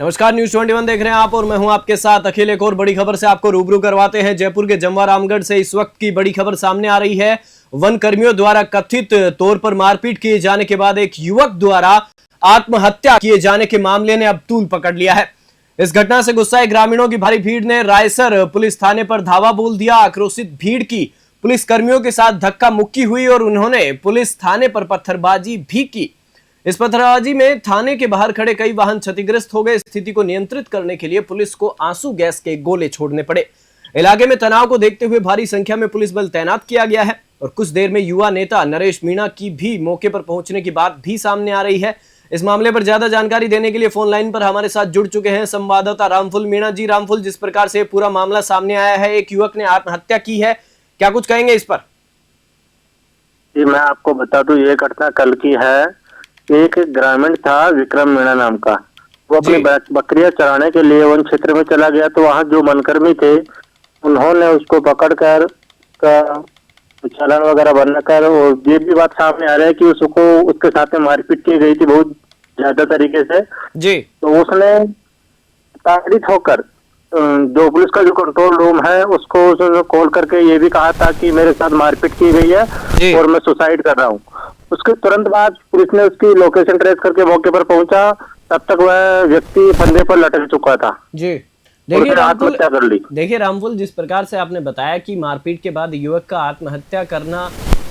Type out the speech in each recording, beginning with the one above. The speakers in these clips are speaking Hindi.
नमस्कार, न्यूज 21 देख रहे हैं आप और मैं हूं आपके साथ अखिल। एक और बड़ी खबर से आपको रूबरू करवाते हैं। जयपुर के जमवा रामगढ़ से इस वक्त की बड़ी खबर सामने आ रही है। वन कर्मियों द्वारा कथित तौर पर मारपीट किए जाने के बाद एक युवक द्वारा आत्महत्या किए जाने के मामले ने अब तूल पकड़ लिया है। इस घटना से गुस्साए ग्रामीणों की भारी भीड़ ने रायसर पुलिस थाने पर धावा बोल दिया। आक्रोशित भीड़ की पुलिस कर्मियों के साथ धक्का मुक्की हुई और उन्होंने पुलिस थाने पर पत्थरबाजी भी की। इस पत्थरबाजी में थाने के बाहर खड़े कई वाहन क्षतिग्रस्त हो गए। स्थिति को नियंत्रित करने के लिए पुलिस को आंसू गैस के गोले छोड़ने पड़े। इलाके में तनाव को देखते हुए भारी संख्या में पुलिस बल तैनात किया गया है और कुछ देर में युवा नेता नरेश मीणा की भी मौके पर पहुंचने की बात भी सामने आ रही है। इस मामले पर ज्यादा जानकारी देने के लिए फोन लाइन पर हमारे साथ जुड़ चुके हैं संवाददाता रामफुल मीणा जी। रामफुल, जिस प्रकार से पूरा मामला सामने आया है, एक युवक ने आत्महत्या की है, क्या कुछ कहेंगे इस पर? जी, मैं आपको बता दूं, ये घटना कल की है। एक ग्रामीण था विक्रम मीणा नाम का, वो अपनी बकरियां चराने के लिए वन क्षेत्र में चला गया। तो वहाँ जो वनकर्मी थे उन्होंने उसको पकड़कर चालान वगैरह बनाकर, और ये भी बात सामने आ रहा है कि उसको उसके साथ में मारपीट की गई थी बहुत ज्यादा तरीके से जी। तो उसने ताड़ित होकर जो पुलिस का जो कंट्रोल रूम है उसको कॉल करके ये भी कहा था कि मेरे साथ मारपीट की गई है और मैं सुसाइड कर रहा हूँ। उसके तुरंत बाद पुलिस ने उसकी लोकेशन ट्रेस करके मौके पर पहुंचा। तब तक वह व्यक्ति फंदे पर लटक चुका था जी। देखिए रामफुल, जिस प्रकार से आपने बताया कि मारपीट के बाद युवक का आत्महत्या करना,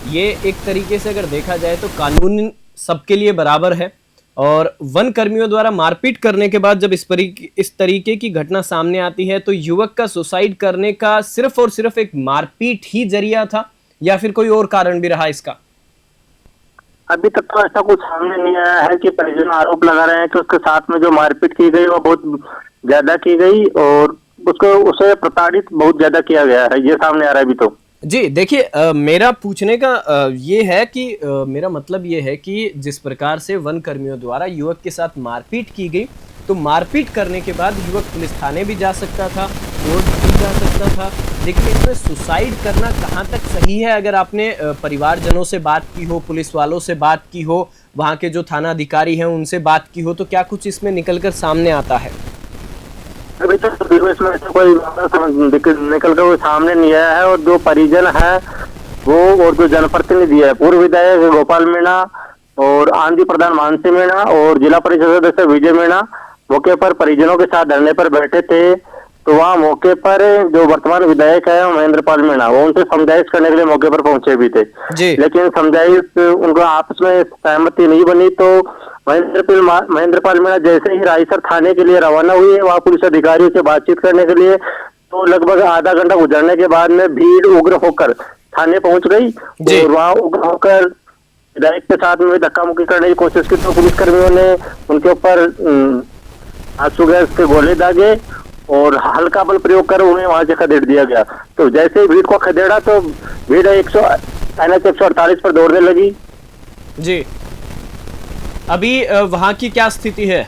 ये एक तरीके से अगर देखा जाए तो कानून सबके लिए बराबर है। और वन कर्मियों द्वारा मारपीट करने के बाद जब इस तरीके की घटना सामने आती है तो युवक का सुसाइड करने का सिर्फ और सिर्फ एक मारपीट ही जरिया था या फिर कोई और कारण भी रहा इसका? अभी तक तो ऐसा कुछ सामने नहीं आया है कि परिजन आरोप लगा रहे हैं कि उसके साथ में जो मारपीट की गई वो बहुत ज्यादा की गई और उसे प्रताड़ित बहुत ज्यादा किया गया है, ये सामने आ रहा है अभी तो जी। देखिए, मेरा पूछने का ये है कि मेरा मतलब ये है कि जिस प्रकार से वन कर्मियों द्वारा युवक के साथ मारपीट की गई, तो मारपीट करने के बाद युवक पुलिस थाने भी जा सकता था, कोर्ट भी जा सकता था, लेकिन इसमें सुसाइड करना कहाँ तक सही है? अगर आपने परिवारजनों से बात की हो, पुलिस वालों से बात की हो, वहाँ के जो थाना अधिकारी हैं उनसे बात की हो, तो क्या कुछ इसमें निकलकर सामने आता है? अभी तो इसमें कोई निकल कर सामने नहीं आया है। और जो परिजन है वो और जो जनप्रतिनिधि है, पूर्व विधायक गोपाल मीणा और आंधी प्रधान मानसी मीणा और जिला परिषद सदस्य विजय मीणा मौके पर परिजनों के साथ धरने पर बैठे थे। तो वहाँ मौके पर जो वर्तमान विधायक है महेंद्र पाल मीणा, वो उनसे समझाइश करने के लिए मौके पर पहुंचे भी थे जी। लेकिन समझाइश उनको आपस में सहमति नहीं बनी। तो महेंद्र पाल मीणा जैसे ही रायसर थाने के लिए रवाना हुई है, वहाँ पुलिस अधिकारियों से बातचीत करने के लिए, तो लगभग आधा घंटा गुजरने के बाद में भीड़ उग्र होकर थाने पहुंच गई और वहाँ उग्र होकर विधायक के साथ में धक्का मुक्की करने की कोशिश की। तो पुलिस कर्मियों ने उनके ऊपर आंसू गैस के गोले दागे और हल्का बल प्रयोग कर उन्हें वहां से खदेड़ दिया गया। तो जैसे ही भीड़ को खदेड़ा तो भीड़ NH 148 पर दौड़ने लगी जी। अभी वहां की क्या स्थिति है?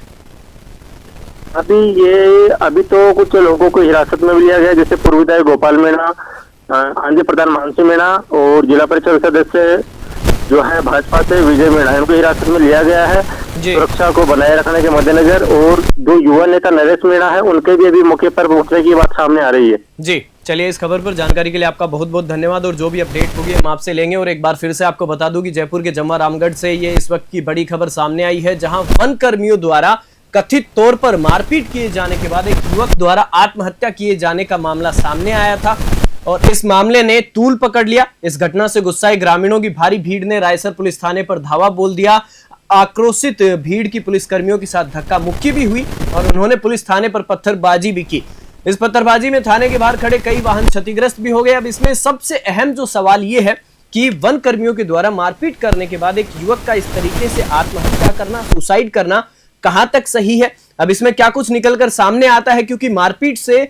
अभी तो कुछ लोगों को हिरासत में लिया गया, जैसे पूर्व विधायक गोपाल मीणा, आंधी प्रधान मानसी मीणा और जिला परिषद सदस्य जो है भाजपा से विजय मीणा, इनको हिरासत में लिया गया है सुरक्षा को बनाए रखने के मद्देनजर। और जो युवा नेता नरेश मीणा है उनके भी अभी मौके पर पहुंचने की बात सामने आ रही है जी। चलिए, इस खबर पर जानकारी के लिए आपका बहुत बहुत धन्यवाद और जो भी अपडेट होगी हम आपसे लेंगे। और एक बार फिर से आपको बता दूं कि जयपुर के जमवा रामगढ़ से ये इस वक्त की बड़ी खबर सामने आई है, जहां वन कर्मियों द्वारा कथित तौर पर मारपीट किए जाने के बाद एक युवक द्वारा आत्महत्या किए जाने का मामला सामने आया था और इस मामले ने तूल पकड़ लिया। इस घटना से गुस्साए ग्रामीणों की भारी भीड़ ने रायसर पुलिस थाने पर धावा बोल दिया। आक्रोशित भीड़ की पुलिस कर्मियों के साथ धक्का मुक्की भी हुई और उन्होंने पुलिस थाने पर पत्थरबाजी भी की। इस पत्थरबाजी में थाने के बाहर खड़े कई वाहन क्षतिग्रस्त भी हो गए। अब इसमें सबसे अहम जो सवाल ये है कि वन कर्मियों के द्वारा मारपीट करने के बाद एक युवक का इस तरीके से आत्महत्या करना, सुसाइड करना कहां तक सही है? अब इसमें क्या कुछ निकलकर सामने आता है, क्योंकि मारपीट से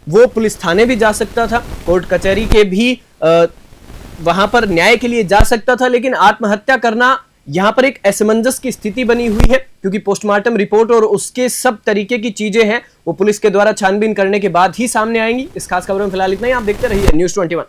वो पुलिस थाने भी जा सकता था, कोर्ट कचहरी के भी वहां पर न्याय के लिए जा सकता था, लेकिन आत्महत्या करना यहां पर एक असमंजस की स्थिति बनी हुई है, क्योंकि पोस्टमार्टम रिपोर्ट और उसके सब तरीके की चीजें हैं वो पुलिस के द्वारा छानबीन करने के बाद ही सामने आएंगी। इस खास खबर में फिलहाल इतना ही। आप देखते रहिए न्यूज 21।